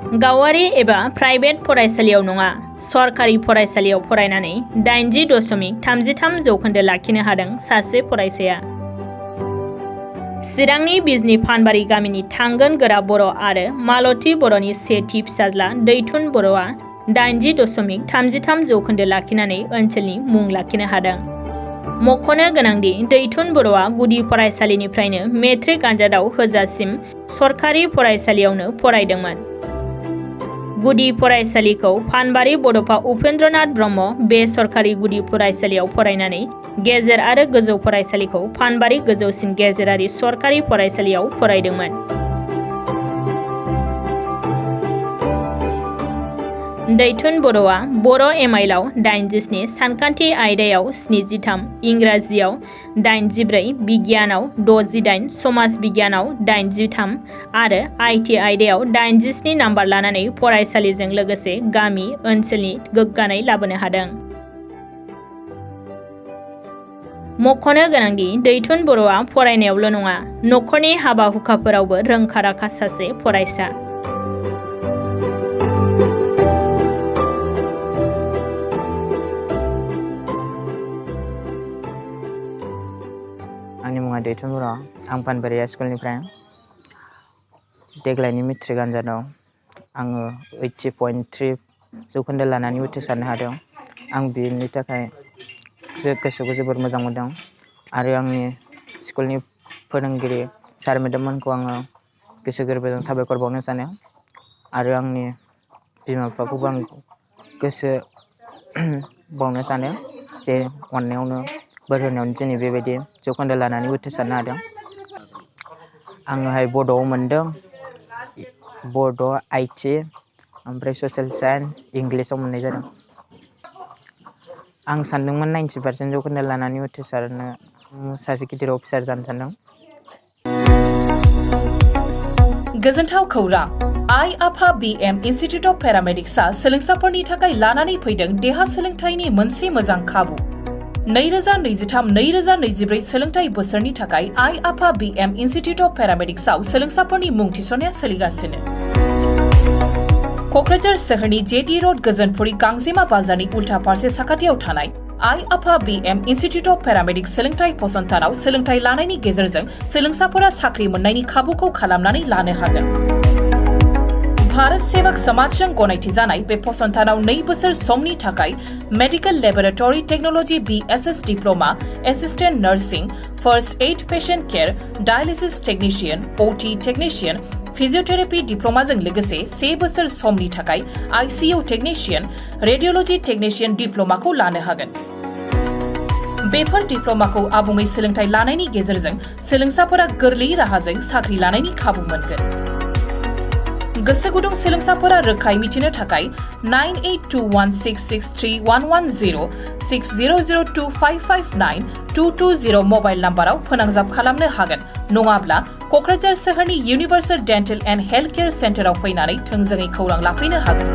गावारि एबा प्राइभेट फरायसालियाव नङा सरकारि फरायसालियाव फरायनानै 80.33 जौखोन्दो लाखिनो हादों सासे फरायसाया। चिरांनि बिजनी फानबारि गामिनि थांगोन गोरा बर' आरो मालती बर'नि सेथि फिसाज्ला दैथुन बर'आ 80.33 जौखोन्दो लाखिनानै ओनसोलनि मुं लाखिनो हादों। मख'नो गोनांदि दैथुन बर'आ गुदि फरायसालिनिफ्रायनो मेट्रिक आनजादाव होजासिम सरकारि फरायसालियावनो फरायदोंमोन। गुदि फरायसालिखौ फानबारि बड'फा उपेन्द्रनाथ ब्रह्म बे सरकारि गुदि फरायसालियाव फरायनानै गेजेर आरो गोजौ फरायसालिखौ फानबारि गोजौसिन गेजेरारि सरकारि फरायसालियाव फरायदोंमोन। दैथुन बर'आ बर' एमाइलाव 87, सानखान्थि आयदायाव 73, इंराजियाव 84, बिगियानाव 68, समाज बिगियानाव 83 आरो IT आयदायाव 87 नाम्बार लानानै फरायसालिजों लोगोसे गामि ओनसोलनि गोग्गानाय लाबोनो हादों। मख'नो गोनांदि दैथुन बर'आ फरायनायावल' नङा नखरनि हाबा हुखाफोरावबो रोंखा राखा सासे फरायसा। आंनि मुङा दैथुन बर'। आं फानबारि स्कुलनिफ्राय देग्लायनि मेट्रिक आनजादाव आङो 80.3 जौखोन्दो लानानै उथ्रिसारनो हादों। आं बेनि थाखाय गोसोखौ जोबोर मोजां मोनदों आरो आंनि स्कुलनि फोरोंगिरि सार मेडाममोनखौ आङो गोसो गोरबोजों साबायखर बावनो सानो आरो आंनि बिमा बिफाखौबो आं गोसो बावनो सानो जे अननायावनो बोर होनायावनो दिनै बेबायदि जौखोन्दो लानानै उथ्रिसारनो हादों। आङोहाय बड'आव मोनदों, बड' IT ओमफ्राय ससियेल साइन्स इंलिसाव मोननाय जादों। आं सानदोंमोन 90% जौखोन्दो लानानै उथ्रिसारनो सासे गिदिर अफिसार जानो सानदों। गोजोनथाव खौरां! आइ आफा BM इन्स्टिट्युट अफ पेरामेडिक्सआ सोलोंसाफोरनि थाखाय लानानै फैदों देहा सोलोंथाइनि मोनसे मोजां खाबु। 2023-2024 सोलोंथाइ बोसोरनि थाखाय आइ आफा BM इन्स्टिट्युट अफ पेरामेडिक्सआव सोलोंसाफोरनि मुं थिसननाया सोलिगासिनो। क'क्राझार सोहोरनि JD र'ड गोजोनपुरी गांजेमा बाजारनि उल्था फारसे साखाथियाव थानाय आइ आफा BM इन्स्टिट्युट अफ पेरामेडिक्स सोलोंथाइ फसंथानाव सोलोंथाइ लानायनि गेजेरजों सोलोंसाफोरा साख्रि मोननायनि खाबुखौ खालामनानै लानो हागोन। भारत सेवक समाजजों गनायथि जानाय बे फसंथानाव 2 बोसोर समनि थाखाय medical laboratory technology BSS diploma, assistant nursing, first aid patient care, dialysis technician, OT technician, physiotherapy डिप्लोमाजों लोगोसे 3 बोसोर समनि थाखाय ICU टेक्निशियन, रेडियोलॉजी टेक्निशियन डिप्लोमाखौ लानो हागोन। बेफोर डिप्लोमाखौ आबुङै सोलोंथाइ लानायनि गेजेरजों सोलोंसाफोरा गोरलै राहाजों साख्रि लानायनि खाबु मोनगोन। गोसो गुदुं सोलोंसाफोरा रोखायै मिथिनो थाखाय 9821663110, 6002559220 मबाइल नाम्बाराव फोनांजाब खालामनो हागोन, नङाब्ला क'क्राझार सोहोरनि universal dental and health care सेन्टाराव फैनानै थोंजोङै खौरां लाफैनो हागोन।